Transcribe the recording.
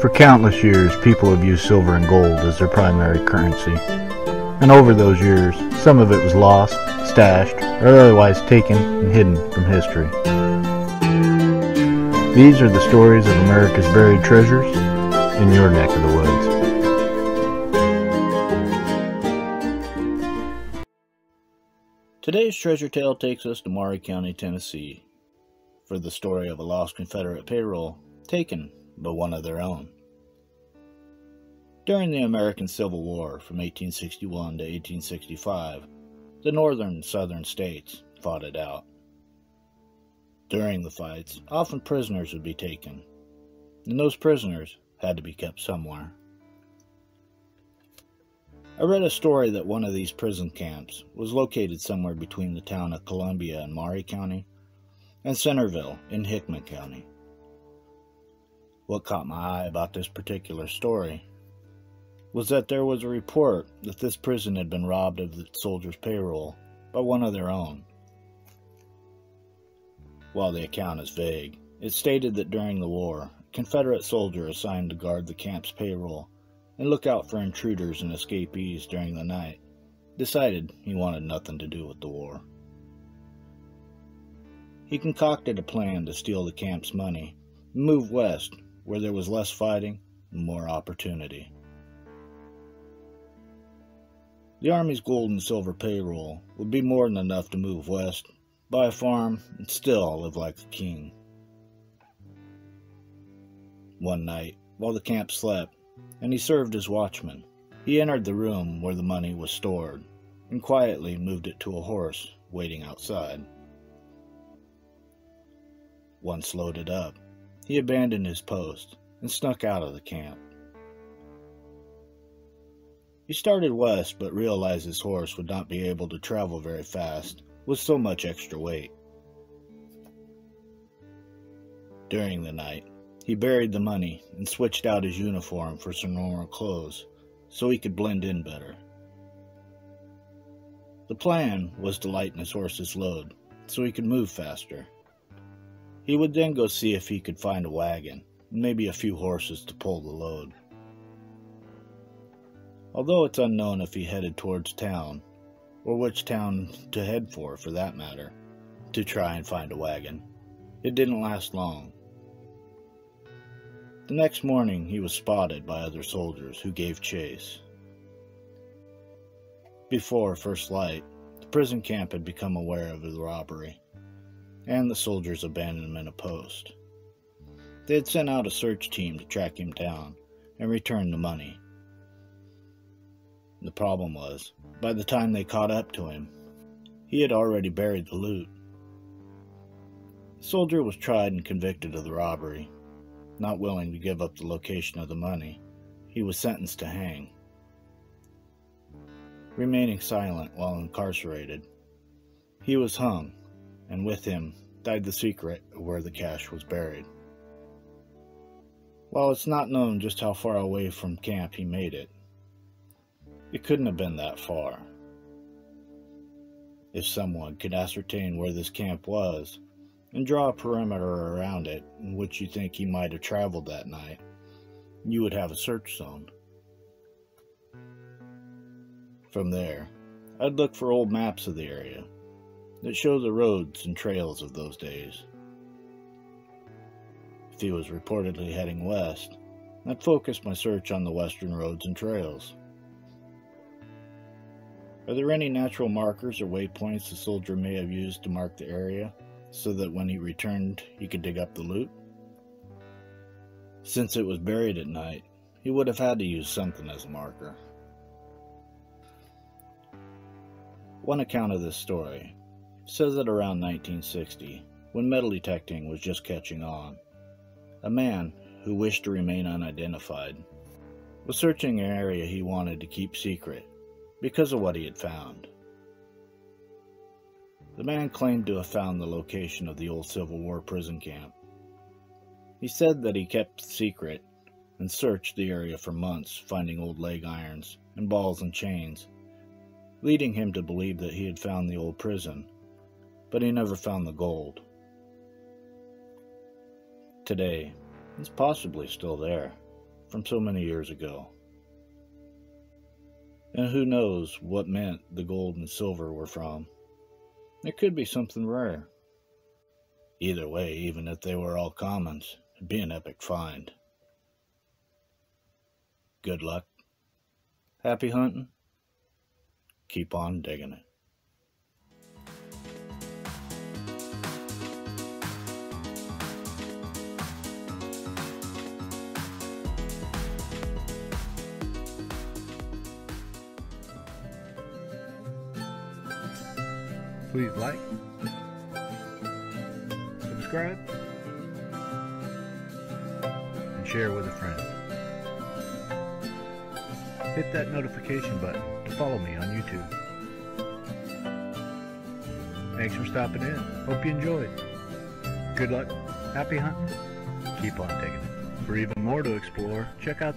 For countless years, people have used silver and gold as their primary currency. And over those years, some of it was lost, stashed, or otherwise taken and hidden from history. These are the stories of America's buried treasures in your neck of the woods. Today's treasure tale takes us to Maury County, Tennessee, for the story of a lost Confederate payroll taken by one of their own. During the American Civil War from 1861 to 1865, the northern and southern states fought it out. During the fights, often prisoners would be taken, and those prisoners had to be kept somewhere. I read a story that one of these prison camps was located somewhere between the town of Columbia in Maury County and Centerville in Hickman County. What caught my eye about this particular story was that there was a report that this prison had been robbed of its soldiers' payroll by one of their own. While the account is vague, it stated that during the war, a Confederate soldier assigned to guard the camp's payroll and look out for intruders and escapees during the night decided he wanted nothing to do with the war. He concocted a plan to steal the camp's money and move west where there was less fighting and more opportunity. The Army's gold and silver payroll would be more than enough to move west, buy a farm, and still live like a king. One night, while the camp slept, and he served as watchman, he entered the room where the money was stored, and quietly moved it to a horse waiting outside. Once loaded up, he abandoned his post and snuck out of the camp. He started west, but realized his horse would not be able to travel very fast with so much extra weight. During the night, he buried the money and switched out his uniform for some normal clothes so he could blend in better. The plan was to lighten his horse's load so he could move faster. He would then go see if he could find a wagon and maybe a few horses to pull the load. Although it's unknown if he headed towards town, or which town to head for that matter, to try and find a wagon, it didn't last long. The next morning he was spotted by other soldiers who gave chase. Before first light, the prison camp had become aware of the robbery and the soldiers' abandonment of post. They had sent out a search team to track him down and return the money. The problem was, by the time they caught up to him, he had already buried the loot. The soldier was tried and convicted of the robbery. Not willing to give up the location of the money, he was sentenced to hang. Remaining silent while incarcerated, he was hung, and with him died the secret of where the cash was buried. While it's not known just how far away from camp he made it, it couldn't have been that far. If someone could ascertain where this camp was and draw a perimeter around it in which you think he might have traveled that night, you would have a search zone. From there, I'd look for old maps of the area that show the roads and trails of those days. If he was reportedly heading west, I'd focus my search on the western roads and trails. Are there any natural markers or waypoints the soldier may have used to mark the area so that when he returned he could dig up the loot? Since it was buried at night, he would have had to use something as a marker. One account of this story says that around 1960, when metal detecting was just catching on, a man who wished to remain unidentified was searching an area he wanted to keep secret because of what he had found. The man claimed to have found the location of the old Civil War prison camp. He said that he kept the secret and searched the area for months, finding old leg irons and balls and chains, leading him to believe that he had found the old prison, but he never found the gold. Today, it's possibly still there, from so many years ago. And who knows what mint the gold and silver were from. It could be something rare. Either way, even if they were all commons, it'd be an epic find. Good luck. Happy hunting. Keep on digging it. Please like, subscribe, and share with a friend. Hit that notification button to follow me on YouTube. Thanks for stopping in. Hope you enjoyed. Good luck, happy hunting, keep on digging it. For even more to explore, check out